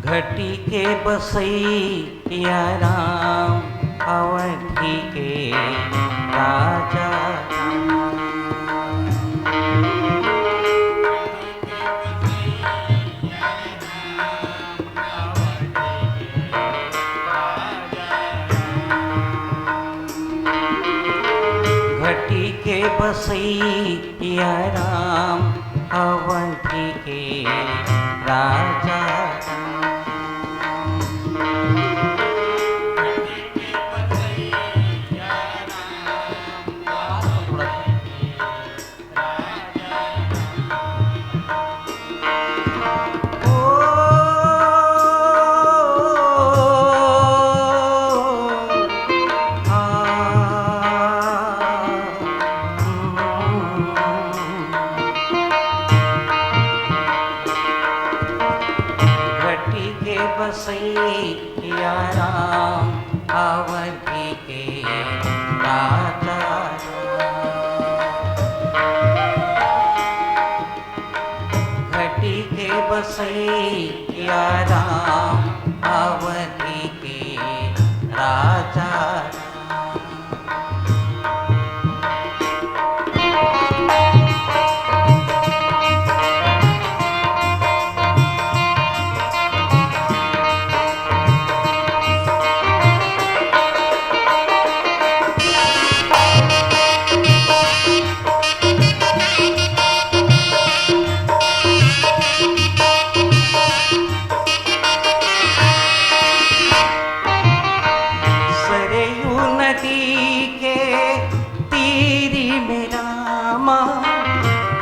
घटी के बसैया राम अवधि के राजा। घटी के बसैया राम अवधि के राजा। बसैया राम अवधि के राजा। घटी के बसैया राम अवधि के राजा।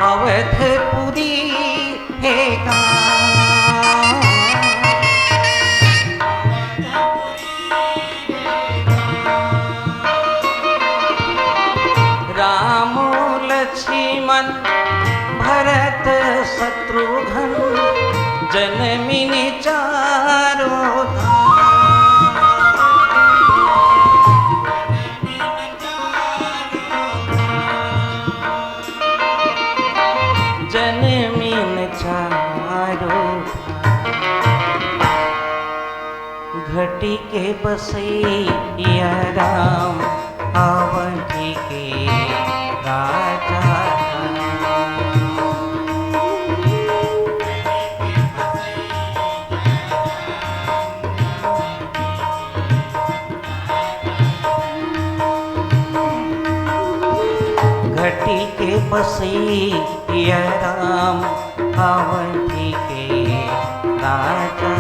अवधपुरी है राम लक्ष्मण भरत शत्रुघ्न जनमिनी चारों जनमीन चारों। घटी के बसैया राम अवधि के राजा। घटी के बसैया राम अवधि के राजा।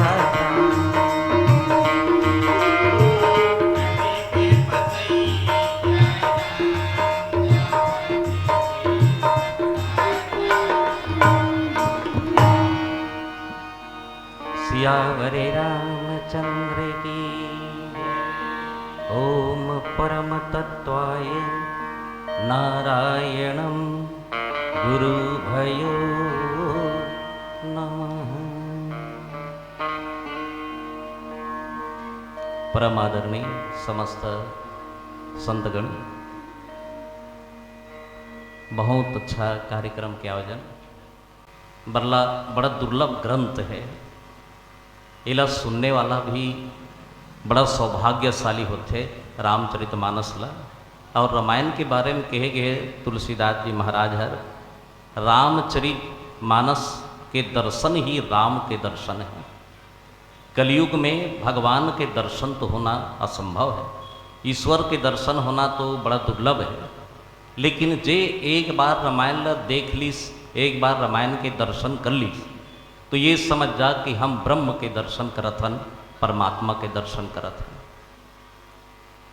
सियावर रामचंद्र की। ओम परम तत्वाय नारायणं गुरुभयो नमः। परम आदरणीय समस्त संतगण, बहुत अच्छा कार्यक्रम के आयोजन। बड़ा दुर्लभ ग्रंथ है। इला सुनने वाला भी बड़ा सौभाग्यशाली होते रामचरितमानस ला। और रामायण के बारे में कहे गए तुलसीदास जी महाराज हर रामचरितमानस के दर्शन ही राम के दर्शन है। कलयुग में भगवान के दर्शन तो होना असंभव है। ईश्वर के दर्शन होना तो बड़ा दुर्लभ है। लेकिन जे एक बार रामायण देख लीस, एक बार रामायण के दर्शन कर लीस, तो ये समझ जा कि हम ब्रह्म के दर्शन करत हन, परमात्मा के दर्शन करत हन।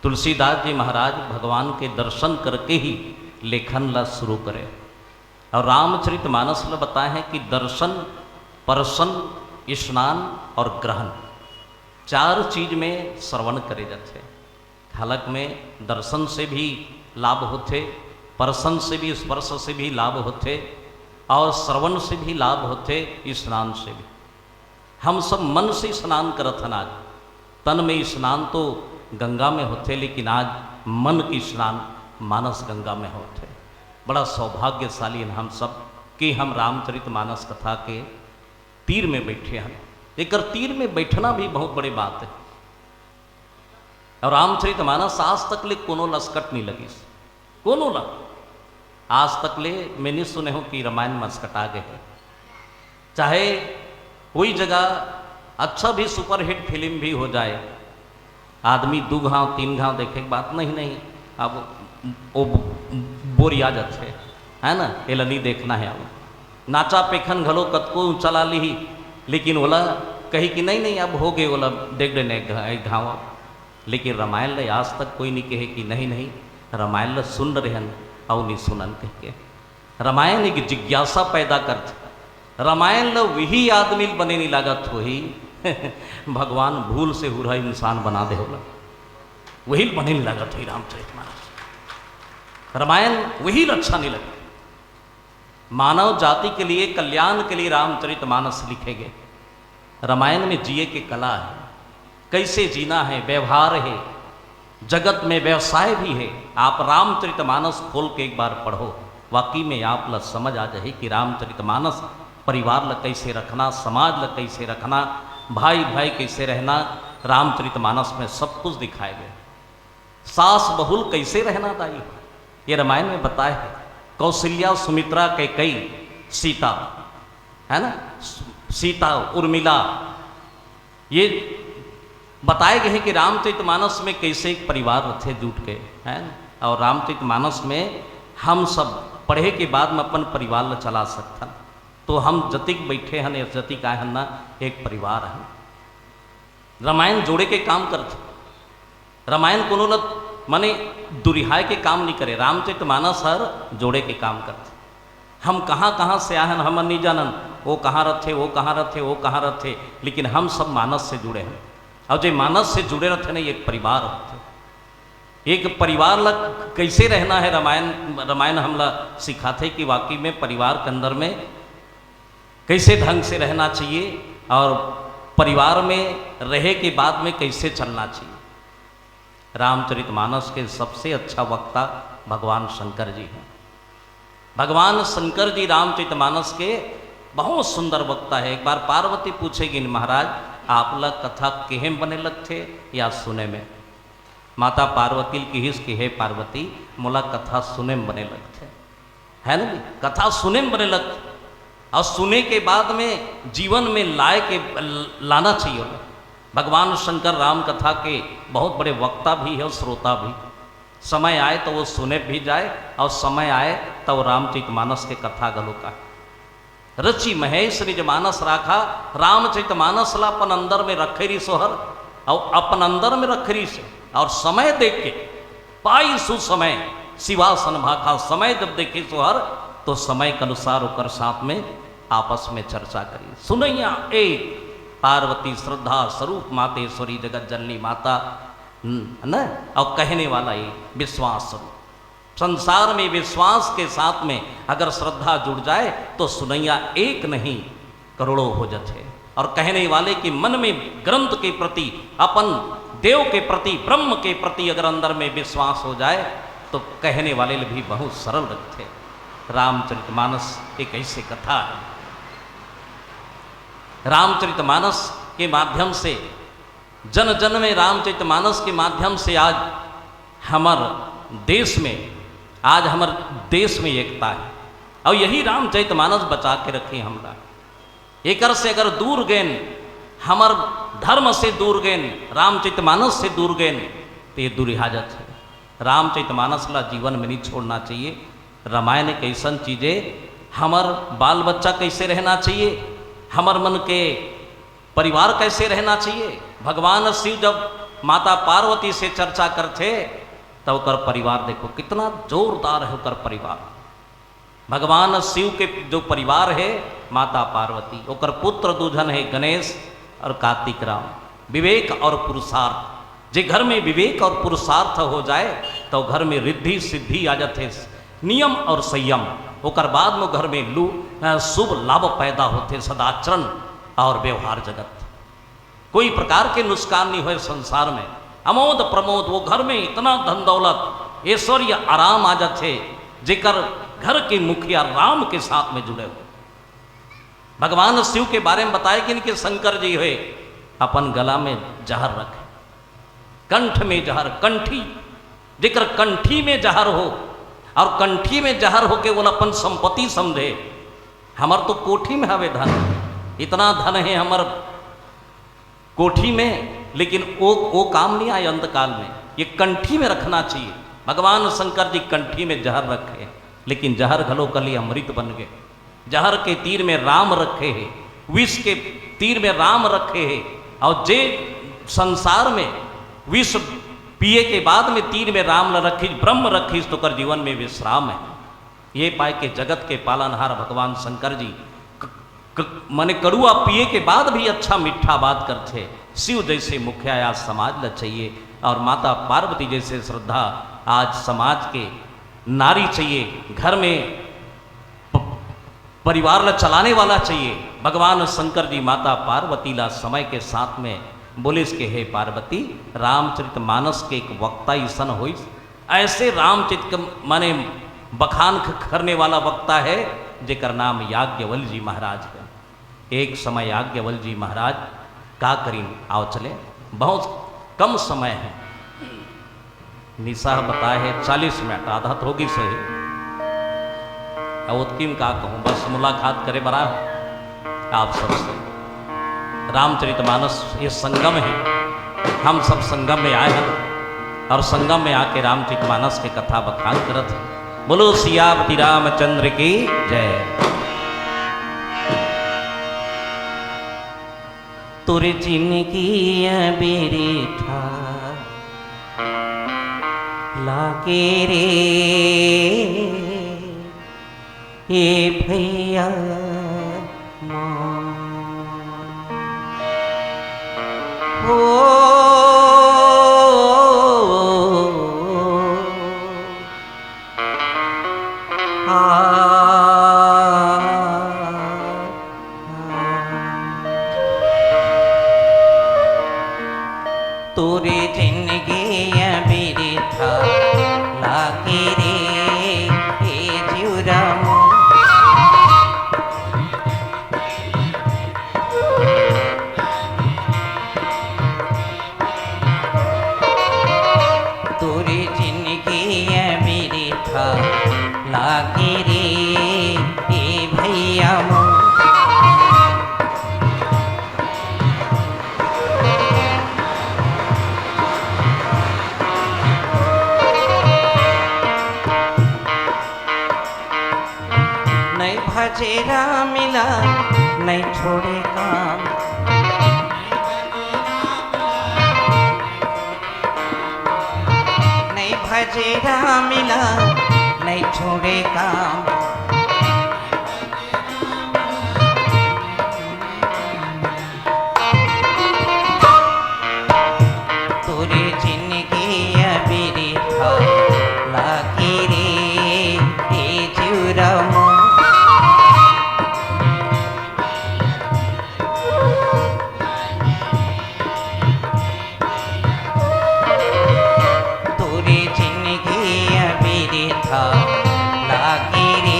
तुलसीदास जी महाराज भगवान के दर्शन करके ही लेखन ला शुरू करे। और रामचरितमानस में बताए हैं कि दर्शन, परसन, स्नान और ग्रहण 4 चीज में श्रवण करे जाते। हालक में दर्शन से भी लाभ होते, परसन से भी, स्पर्श से भी लाभ होते और श्रवण से भी लाभ होते, स्नान से भी। हम सब मन से स्नान करत हन। आज तन में स्नान तो गंगा में होते, लेकिन आज मन की स्नान मानस गंगा में होते। बड़ा सौभाग्यशाली हैं हम सब कि हम रामचरितमानस कथा के तीर में बैठे हैं। एक तीर में बैठना भी बहुत बड़ी बात है। और रामचरितमानस आज तक ले कोनो लस्कट नहीं लगी, कोनो ल आज तक ले मैंने सुने हो कि रामायण मस्कटा गए है। चाहे कोई जगह अच्छा भी सुपरहिट फिल्म भी हो जाए, आदमी 2 घाव 3 घाव देखे बात नहीं, अब वो बोरिया जाते है ना, एला नहीं देखना है। अब नाचा पेखन घलो कतको चला ली, लेकिन बोला कही कि नहीं अब हो गए, बोला देख देने घाव। लेकिन रामायण ले आज तक कोई नहीं कहे कि नहीं रामायण ल सुन रहे हैं और नहीं सुनन कह के। रामायण एक जिज्ञासा पैदा करते। रामायण ल वही आदमी बने नहीं लागत हो ही भगवान भूल से हुरा इंसान बना दे होला, वही बने नहीं लागत हो रामचरितमानस। रामायण वही अच्छा नहीं लगे। मानव जाति के लिए, कल्याण के लिए रामचरितमानस लिखे गए। रामायण में जिए की कला है, कैसे जीना है, व्यवहार है, जगत में व्यवसाय भी है। आप रामचरितमानस खोल के एक बार पढ़ो, वाकई में आप ल समझ आ जाए कि रामचरितमानस परिवार ल कैसे रखना, समाज ल कैसे रखना, भाई भाई कैसे रहना, रामचरितमानस में सब कुछ दिखाए गए। सास बहुल कैसे रहना दाई, ये रामायण में बताया है। कौशल्या, सुमित्रा, कैकेयी, सीता, है ना, सीता, उर्मिला, ये बताए गए हैं कि रामचरितमानस में कैसे एक परिवार थे जुट के, है ना। और रामचरितमानस में हम सब पढ़े के बाद में अपन परिवार ल चला सकता। तो हम जतिक बैठे हैं या जतिक आए हैं ना, एक परिवार है। रामायण जोड़े के काम करते। रामायण कोनो ल माने दुरिहाय के काम नहीं करे, रामचरितमानस हर जोड़े के काम करते। हम कहाँ से आए हैं हम नहीं जानन, वो कहाँ रथे, वो कहाँ रथे, वो कहाँ रथे, लेकिन हम सब मानस से जुड़े हैं। और जो मानस से जुड़े रहते ना, एक परिवार होते। एक परिवार ला कैसे रहना है, रामायण हमला सिखाते कि वाकई में परिवार के अंदर में कैसे ढंग से रहना चाहिए और परिवार में रहे के बाद में कैसे चलना चाहिए। रामचरितमानस के सबसे अच्छा वक्ता भगवान शंकर जी हैं। भगवान शंकर जी रामचरितमानस के बहुत सुंदर वक्ता है। एक बार पार्वती पूछेगी, महाराज आप लोग कथा केहम बने लगते या सुने में? माता पार्वती की हिस की है, पार्वती मोला कथा सुने में बने लगते, है ना, कथा सुने में बने लगते। और सुने के बाद में जीवन में लाना चाहिए। भगवान शंकर राम कथा के बहुत बड़े वक्ता भी है और श्रोता भी। समय आए तो वो सुने भी जाए और समय आए तो रामचरितमानस के कथा गलो का रचि महेश निज मानस राखा। रामचरितमानस ला अपन अंदर में रखेरी सोहर और अपन अंदर में रखेरी से, और समय देख के पाई सुसमय शिवासन भाखा। समय जब देखे सोहर तो समय के अनुसार होकर साथ में आपस में चर्चा करी। सुनैया एक पार्वती श्रद्धा स्वरूप मातेश्वरी जगत जननी माता न, और कहने वाला ये विश्वास स्वरूप। संसार में विश्वास के साथ में अगर श्रद्धा जुड़ जाए तो सुनैया एक नहीं करोड़ों हो जाते। और कहने वाले कि मन में ग्रंथ के प्रति, अपन देव के प्रति, ब्रह्म के प्रति अगर अंदर में विश्वास हो जाए तो कहने वाले भी बहुत सरल रखते। रामचरितमानस एक ऐसी कथा है। रामचरितमानस के माध्यम से जन जन में, रामचरितमानस के माध्यम से आज हमार देश में एकता है। और यही रामचरितमानस बचा के रखे हमरा। एकर से अगर दूर गए, हमार धर्म से दूर गए, रामचरितमानस से दूर गए तो ये दुरिहाजत है। रामचरितमानस ला जीवन में नहीं छोड़ना चाहिए। रामायण एक ऐसा चीज़ें, हमार बाल बच्चा कैसे रहना चाहिए, हमार मन के परिवार कैसे रहना चाहिए। भगवान शिव जब माता पार्वती से चर्चा करते तब कर परिवार देखो कितना जोरदार है। कर परिवार भगवान शिव के जो परिवार है, माता पार्वती, ओकर पुत्र दूजन है गणेश और कार्तिक राम। विवेक और पुरुषार्थ, जे घर में विवेक और पुरुषार्थ हो जाए तो घर में रिद्धि सिद्धि आ जाते, नियम और संयम, ओकर बाद में घर में शुभ लाभ पैदा होते, सदाचरण और व्यवहार जगत, कोई प्रकार के नुकसान नहीं हुए संसार में, अमोद प्रमोद, वो घर में इतना धन दौलत ऐश्वर्य आराम आ जाते, जेकर घर के मुखिया राम के साथ में जुड़े हुए। भगवान शिव के बारे में बताए कि इनके शंकर जी हुए अपन गला में जहर रखे, कंठ में जहर, कंठी, जेकर कंठी में जहर हो और कंठी में जहर हो के वो अपन संपत्ति समझे, हमार तो कोठी में हवे धन, इतना धन है हमार कोठी में, लेकिन वो काम नहीं आए अंतकाल में, ये कंठी में रखना चाहिए। भगवान शंकर जी कंठी में जहर रखे, लेकिन जहर घलो कली अमृत बन गए। जहर के तीर में राम रखे हैं, विष के तीर में राम रखे हैं, और जे संसार में विष पिए के बाद में तीर में राम न रखी, ब्रह्म रखी, तो कर जीवन में विश्राम है। ये पाए के जगत के पालनहार भगवान शंकर जी माने कड़ुआ पिए के बाद भी अच्छा मीठा बात करते। शिव जैसे मुखिया आज समाज ल चाहिए, और माता पार्वती जैसे श्रद्धा आज समाज के नारी चाहिए, घर में परिवार ला चलाने वाला चाहिए। भगवान शंकर जी माता पार्वती ला समय के साथ में बोले इसके, हे पार्वती, रामचरित मानस के एक वक्ता ईसन हुई, ऐसे रामचरित माने बखान करने वाला वक्ता है जेकर नाम याज्ञवल्क्य जी महाराज है। एक समय याज्ञवल्क्य जी महाराज का करीन आओ चले, बहुत कम समय है, निशा बताए है 40 मिनट, आधा तो होगी सही, उत्कीम का कहूँ, बस मुलाकात करे बरा आप सबसे। रामचरितमानस ये संगम है, हम सब संगम में आए हैं, और संगम में आके रामचरितमानस के कथा बखान करत हैं। बोलो सियापति रामचंद्र की जय। तुर जिनकी बेरेठा लागे रे ये भैया हो तोरे जिंदगी बिरथा लागे रे हे जीवराम, तोरे जिंदगी बिरथा लागे रे हे भैया भजेरा मिला नहीं छोड़े काम, नहीं भजेरा मिला नहीं छोड़े काम, तोरे जिंदगी बिरथा लागे रे हे जीवराम, लागे रे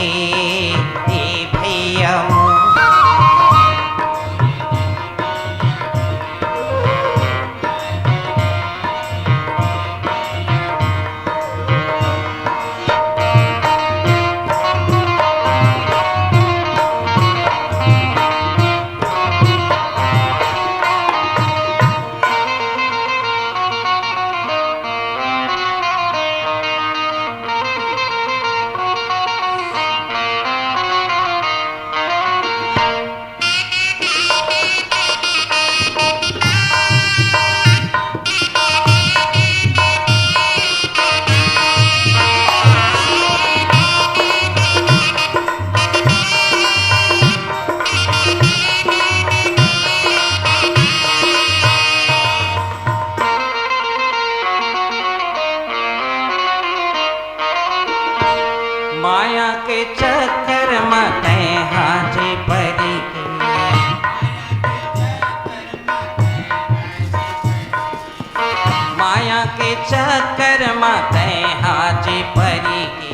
चक्कर मत हाजी परी के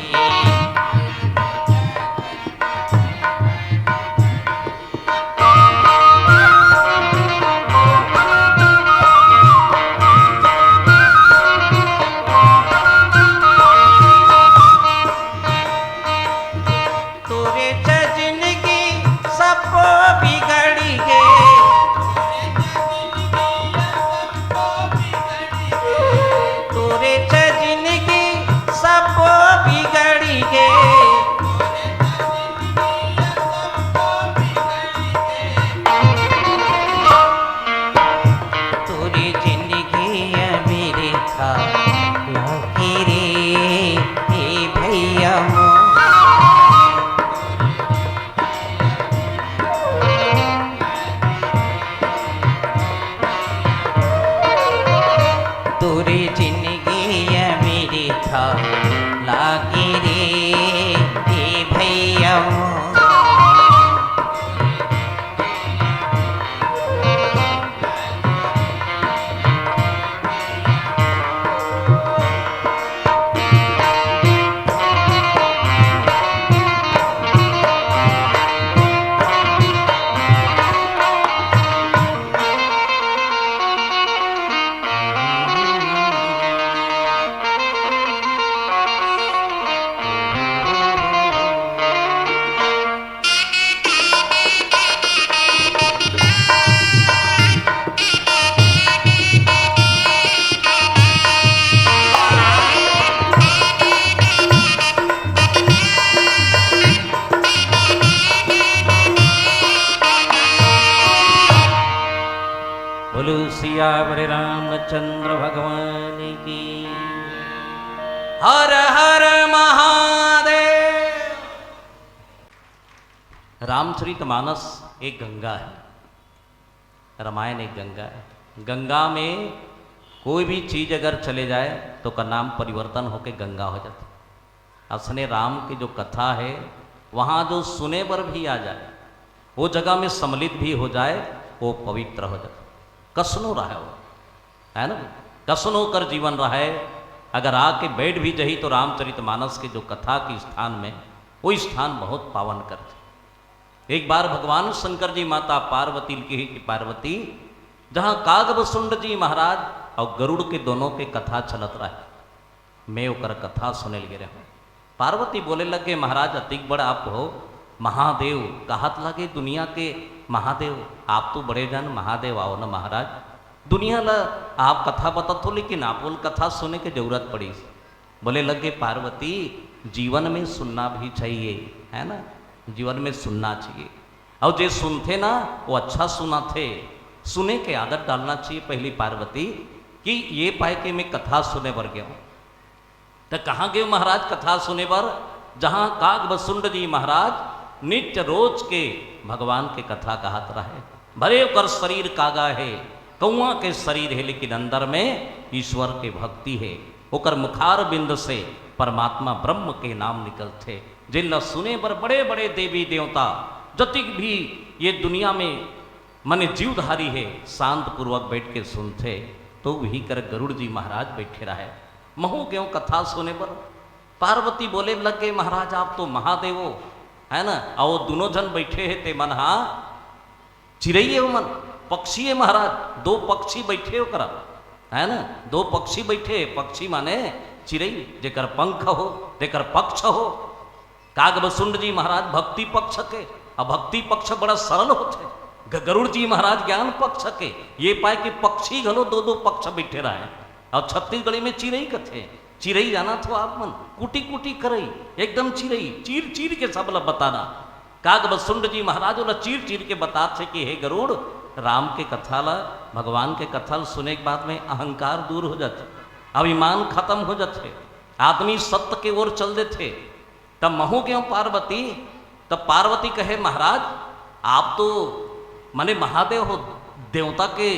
सियावर रामचंद्र भगवान की। हर हर महादेव। रामचरितमानस एक गंगा है, रामायण एक गंगा है। गंगा में कोई भी चीज अगर चले जाए तो का नाम परिवर्तन होकर गंगा हो जाता। असने राम की जो कथा है वहाँ जो सुने पर भी आ जाए, वो जगह में सम्मिलित भी हो जाए, वो पवित्र हो जाए। कसनो रहा वो, है ना, कसनो कर जीवन रहा है। अगर आके बैठ भी जही तो रामचरितमानस के जो कथा के स्थान में वो स्थान बहुत पावन करते। एक बार भगवान शंकर जी माता पार्वती की पार्वती जहाँ कागभसुंड जी महाराज और गरुड़ के दोनों के कथा चलत रहा है, मैं ओकर कथा सुने लगे रहा। पार्वती बोले लगे महाराज अतिक बड़ा आप हो, महादेव कहत लगे दुनिया के महादेव, आप तो बड़े जन महादेव आओ ना महाराज। दुनिया ला आप कथा बतात हो लेकिन आप बोल कथा सुनने की जरूरत पड़ी। बोले लगे पार्वती जीवन में सुनना भी चाहिए, है ना, जीवन में सुनना चाहिए। और जो सुनते ना वो अच्छा सुना थे, सुने के आदत डालना चाहिए। पहली पार्वती कि ये पाए के मैं कथा सुने पर गया हूँ। तो कहाँ गए महाराज कथा सुने पर? जहाँ कागभसुंड जी महाराज नित्य रोज के भगवान के कथा कहत रहे। भरे कर शरीर कागा है, कौआ के शरीर है, लेकिन अंदर में ईश्वर के भक्ति है। ओकर मुखार बिंद से परमात्मा ब्रह्म के नाम निकलते। जिन सुने पर बड़े बड़े देवी देवता जतिक भी ये दुनिया में मन जीवधारी है, शांत पूर्वक बैठ के सुनते। तो वही कर गरुड़ जी महाराज बैठे रहे। महू क्यों कथा सुने पर? पार्वती बोले लगे महाराज आप तो महादेव हो, है ना, और दोनों जन बैठे हैं ते मन हाँ चिड़ई है मन, पक्षी है महाराज, दो पक्षी बैठे हो करा, है ना, दो पक्षी बैठे। पक्षी माने चिड़ई, जेकर पंख हो जेकर पक्ष हो। कागभसुंड जी महाराज भक्ति पक्ष के, और भक्ति पक्ष बड़ा सरल होते। गरुड़ जी महाराज ज्ञान पक्ष के, ये पाए कि पक्षी घलो दो दो पक्ष बैठे रहे। और छत्तीसगढ़ी में चिड़ई कथे, चिड़ई जाना तो आप मन कुटी कुटी करई, एकदम चिड़ई चीर चीर के सब ला बताना। कागभसुंड जी महाराज ला चीर चीर के बताते कि हे गरुड़, राम के कथा ला, भगवान के कथा ला सुने के बाद में अहंकार दूर हो जाते, अभिमान खत्म हो जाते, आदमी सत्य के ओर चल देते। तब महू क्यों पार्वती? तब पार्वती कहे महाराज आप तो माने महादेव हो, देवता के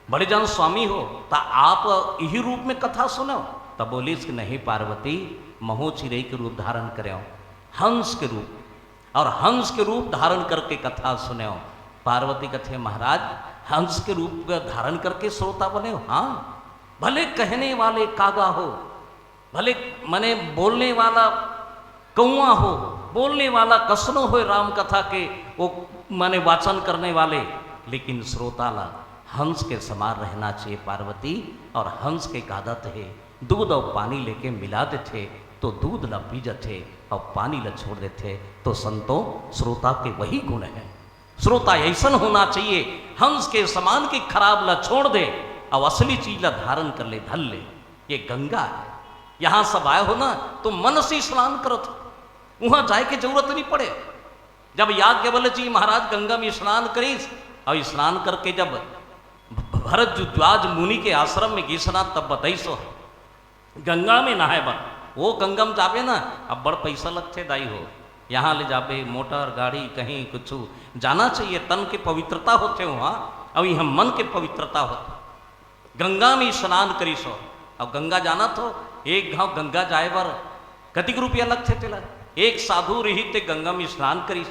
बड़े जान स्वामी हो, ता आप यही रूप में कथा सुनो। तब बोली कि नहीं पार्वती, महू चिड़ई के रूप धारण करे, हंस के रूप, और हंस के रूप धारण करके कथा सुने। पार्वती कथे महाराज हंस के रूप का धारण करके श्रोता बने हो? हाँ, भले कहने वाले कागा हो, भले मने बोलने वाला कौआ हो, बोलने वाला कसनो हो राम कथा के वो माने वाचन करने वाले, लेकिन श्रोताला हंस के समान रहना चाहिए पार्वती। और हंस के एक आदत है, दूध और पानी लेके मिला देते तो दूध ला पी जाते और पानी ला छोड़ देते। तो संतों श्रोता के वही गुण है, श्रोता ऐसा होना चाहिए हंस के समान की खराब ला छोड़ दे और असली चीज ला धारण कर ले, धल ले। ये गंगा है, यहाँ सब आए हो ना तो मन से स्नान करो, वहां जाए की जरूरत नहीं पड़े। जब याज्ञवल्क्य जी महाराज गंगा में स्नान करीस और स्नान करके जब भरद्वाज मुनि के आश्रम में घिसना तब बताइसो गंगा में नहाए बन। वो गंगा में जाबे ना अब बड़ पैसा लगते दाई हो, यहाँ ले जाबे मोटर गाड़ी कहीं कुछ जाना चाहिए, तन के पवित्रता होते वहाँ और यहाँ मन के पवित्रता होते। गंगा में स्नान करीसो और गंगा जाना तो एक गांव गंगा जाए बर कतिक रुपया लगते तेला। एक साधु रही ते गंगा में स्नान करी,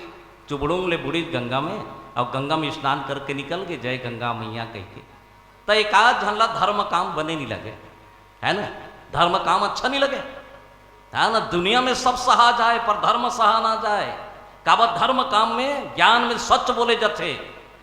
चुबड़ों ले बुड़ी गंगा में और गंगा में स्नान करके निकल गए जय गंगा मैया कह के। तो एक आध झल्ला धर्म काम बने नहीं लगे, है ना, धर्म काम अच्छा नहीं लगे, है ना। दुनिया में सब सहा जाए पर धर्म सहा ना जाए। काबत धर्म काम में ज्ञान में सच बोले जाते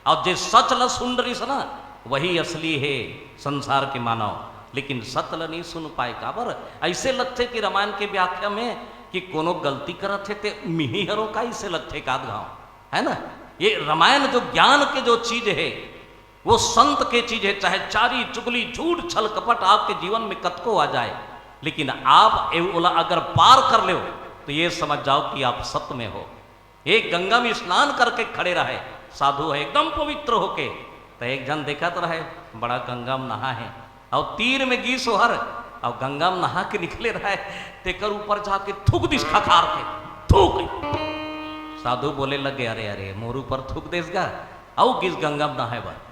और जे सच ल सुन रही से ना वही असली है संसार के मानव, लेकिन सत्य ल नहीं सुन पाए। काबर ऐसे लगते कि रामायण के व्याख्या में कि कोनो गलती करत थे ते मिही हरो का ऐसे लगते का गाँव, है ना। ये रामायण जो ज्ञान के जो चीज है वो संत के चीज है, चाहे चारी चुगली झूठ छल कपट आपके जीवन में कतको आ जाए, लेकिन आप अगर पार कर ले तो ये समझ जाओ कि आप सत्य में हो। एक गंगा में स्नान करके खड़े रहे साधु है एकदम पवित्र होके, तो एक जन देखा तो रहे बड़ा गंगा में नहा है और तीर में गी सोहर और गंगा में नहा के निकले रहे, तेकर ऊपर जाके थूक दिस खखार के थूक। साधु बोले लगे अरे अरे मोर ऊपर थूक देसगा औ गिस गंगा में नहाए बार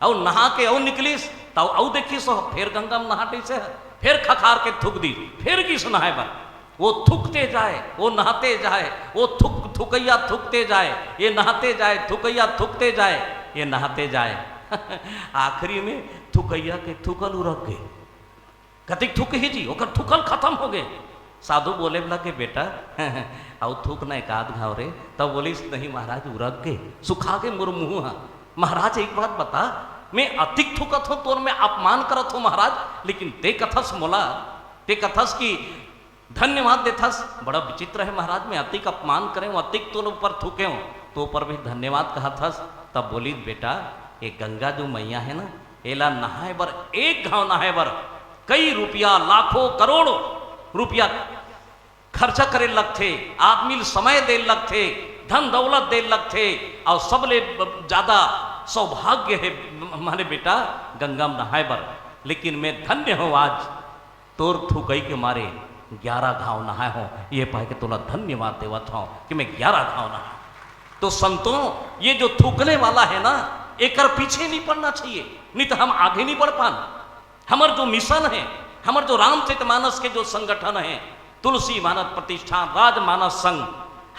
औ नहा के औ निकलिस तब औ देखिस फिर गंगा में नहाटे से फिर खखार के थूक दी, फिर गिस नहाए बार। वो थूकते जाए, वो नहाते जाए, वो थुकैया थूकते जाए, ये नहाते जाए, थुकैया थूकते जाए, ये नहाते जाए। आखिरी में थुकैया के थुकल उरक गए, कतिक थुक ही जी ओकर थुकल खत्म हो गए। साधु बोले लगे बेटा आओ थूक ना एक आध घाव रे, तब बोलिस नहीं महाराज उरक गए सुखा के मोर मुँह। महाराज एक बात बता, मैं अतिक थुकत हो तोर में अपमान करत हो महाराज, लेकिन ते कथस मोला ते कथस की धन्यवाद देथस, बड़ा विचित्र है महाराज, मैं अतिक अपमान करे हूँ, अतिक तो ऊपर थूके हूँ तो ऊपर भी धन्यवाद कहा थस। तब बोली बेटा ये गंगा जो मैया है ना एला नहाए बर, एक घाव नहाए बर कई रुपया लाखों करोड़ों रुपया खर्चा करे लगते, आदमी समय दे लगते, धन दौलत दे लगते और सबले ज्यादा सौभाग्य है माने बेटा गंगा में नहाए बर। लेकिन मैं धन्य हूँ आज तोर थुकई के मारे 11 घाव नहाए हो, ये पाए के तोला धन्यवाद देवत हूँ कि मैं 11 घाव नहा। तो संतों ये जो थूकने वाला है ना एकर पीछे नहीं पड़ना चाहिए, नहीं तो हम आगे नहीं बढ़ पान। हमार जो मिशन है, हमार जो रामचरितमानस के जो संगठन है, तुलसी मानस प्रतिष्ठान, राजमानस संघ,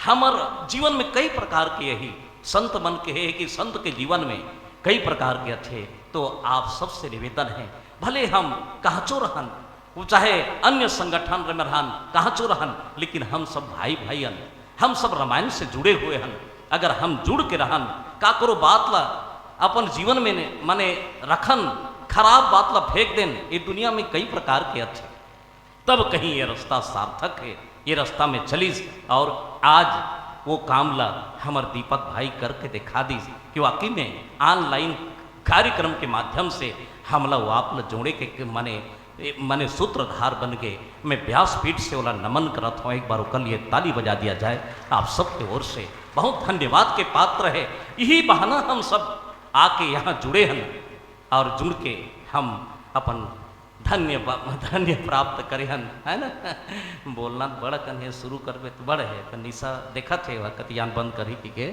हमार जीवन में कई प्रकार के यही संत मन के है कि संत के जीवन में कई प्रकार के अच्छे। तो आप सबसे निवेदन है भले हम कहाचो रहन, वो चाहे अन्य संगठन में रहन कहाचो रहन, लेकिन हम सब भाई भाई हन, हम सब रामायण से जुड़े हुए हन। अगर हम जुड़ के रहन का करो बात ला अपन जीवन में माने रखन, खराब बात ला फेंक देन, ये दुनिया में कई प्रकार के अच्छे, तब कहीं ये रास्ता सार्थक है, ये रास्ता में चलीस। और आज वो काम ला हमार दीपक भाई करके दिखा दी कि वाकई में ऑनलाइन कार्यक्रम के माध्यम से हमला वाप ला जोड़े के माने सूत्रधार बन गए। मैं व्यासपीठ से वाला नमन करता हूँ, एक बार कल ये ताली बजा दिया जाए आप सबके ओर से, बहुत धन्यवाद के पात्र है। यही बहाना हम सब आके यहाँ जुड़े हैं और जुड़ के हम अपन धन्य प्राप्त करे हन, है ना। बोलना बड़ा कन है, शुरू करबे तो बड़ है, तो निशा देखा थे वह कतियान बंद करी के,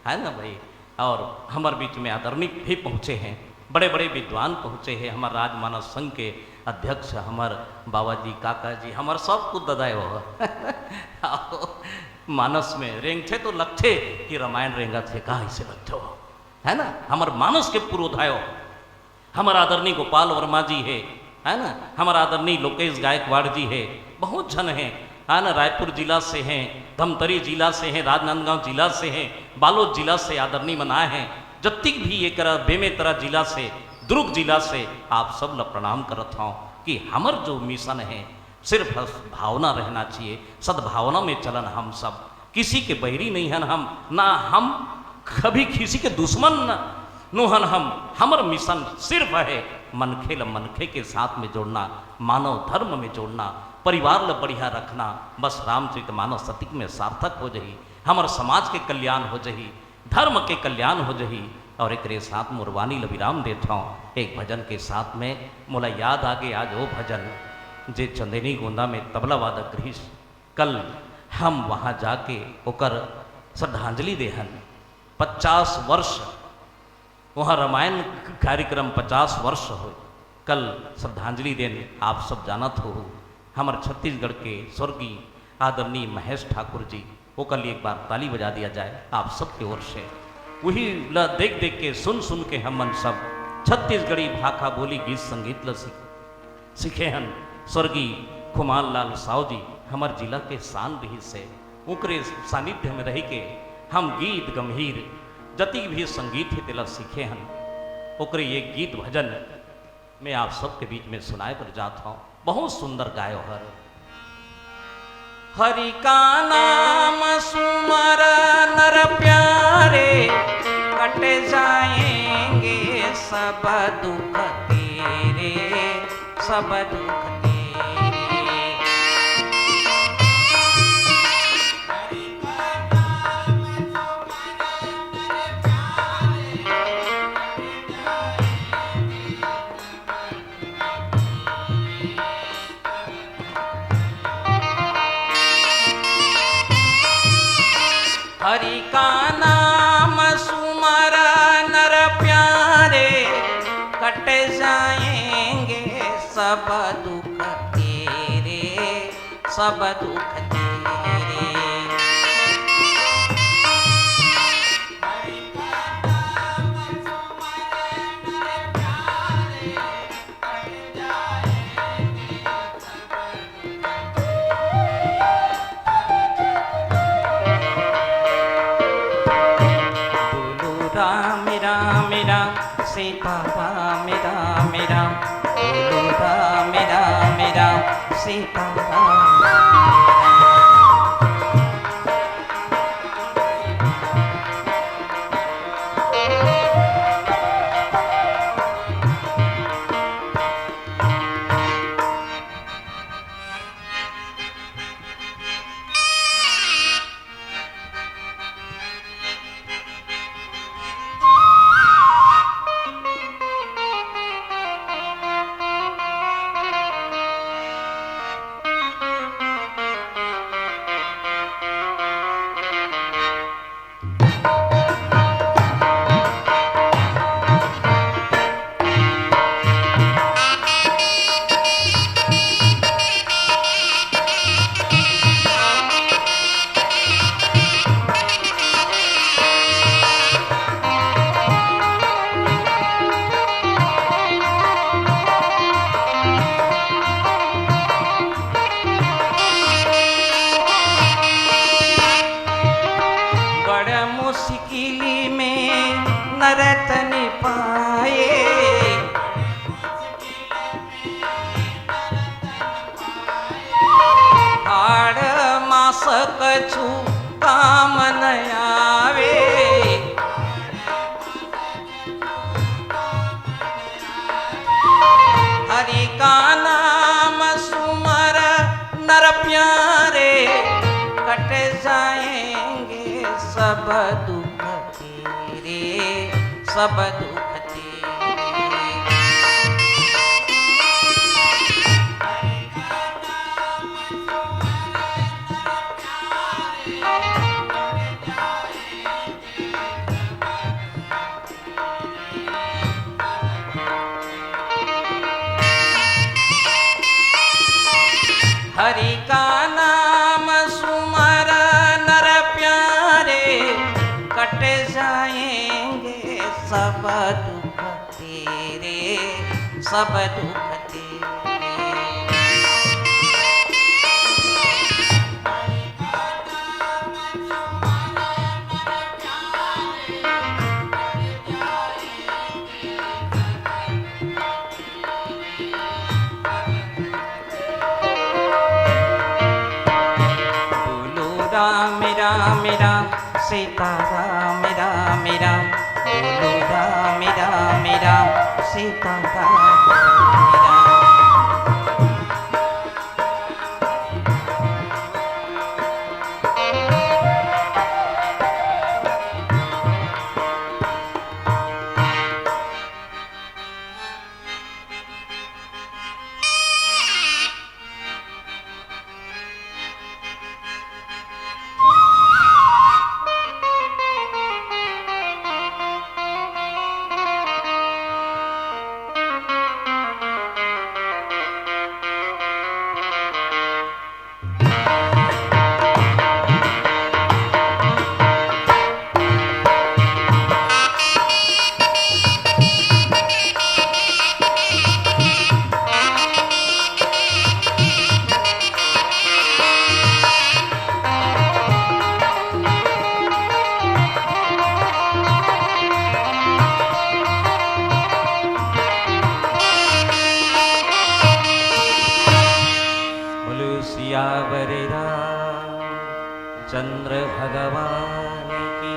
है ना भाई। और हमारे बीच में आदरणीय भी पहुँचे हैं, बड़े बड़े विद्वान पहुँचे हैं, हमारे राजमानस संघ के अध्यक्ष हमार बाबा जी काका जी हमार सब कुछ ददाए हो मानस में रेंग थे तो लगते कि रामायण रेंगा थे कहाँ से लगते हो, है ना। हमार मानस के पूर्वोधायो हमारा आदरणीय गोपाल वर्मा जी है, है ना। हमारा आदरणीय लोकेश गायकवाड़ जी है, बहुत जन है ना। रायपुर जिला से हैं, धमतरी जिला से हैं, राजनांदगांव जिला से हैं, बालोद जिला से आदरणीय मनाए हैं, जतिक भी एक बेमेतरा जिला से, दुर्ग जिला से आप सब ल प्रणाम करत हूँ कि हमर जो मिशन है सिर्फ भावना रहना चाहिए, सद्भावना में चलन। हम सब किसी के बहरी नहीं हन, हम ना हम कभी किसी के दुश्मन नोहन। हमर मिशन सिर्फ है मनखे ल मनखे के साथ में जोड़ना, मानव धर्म में जोड़ना, परिवार ल बढ़िया रखना। बस रामचरित मानस सतिक में सार्थक हो जही, हमर समाज के कल्याण हो जही, धर्म के कल्याण हो जही। और एक साथ मुरवानी ल विराम देता हूँ एक भजन के साथ में। मोला याद आगे आज वो भजन जे चंदेनी गोंदा में तबला वादक ग्रीस, कल हम वहाँ जाके ओकर श्रद्धांजलि देहन। 50 वर्ष वहाँ रामायण कार्यक्रम 50 वर्ष हो, कल श्रद्धांजलि देन आप सब जानत हो। हमारे छत्तीसगढ़ के स्वर्गीय आदरणीय महेश ठाकुर जी, वो कल एक बार ताली बजा दिया जाए आप सबकी ओर से। वही ल देख देख के सुन सुन के हमन सब छत्तीसगढ़ी भाखा बोली गीत संगीत ल सीखे हन। स्वर्गीय कुमार लाल साव जी हमार जिला के शान रही से, उकरे सानिध्य में रह के हम गीत गंभीर जति भी संगीत है तेला सीखे हन। ओकरे ये गीत भजन मैं आप सबके बीच में सुनाए कर जाता हूँ। बहुत सुंदर गायो हर। हरि का नाम सुमर नर प्यारे, कट जाएंगे सब दुख तेरे, सब दुख तेरे। हरि का नाम सुमर नर प्यारे, कट जाएंगे सब दुख तेरे, सब दुख तेरे। राम राम राम सीता राम राम राम, बोलो राम राम राम सीता राम। मुश्किली में नरतन पाए, हाड़ मास कछु काम न आवे, हरि का नाम सुमर नर प्यारे, कट जाएंगे सब दुख तेरे, सब दुख तेरे। हरि का नाम सुमर नर प्यारे, कट जाएंगे सब दुख तेरे, सब दुख तेरे। राम राम सीता राम राम राम बोलो राम राम राम सीता राम राम। सियावर चंद्र भगवान की।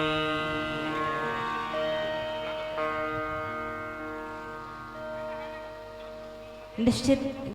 निश्चित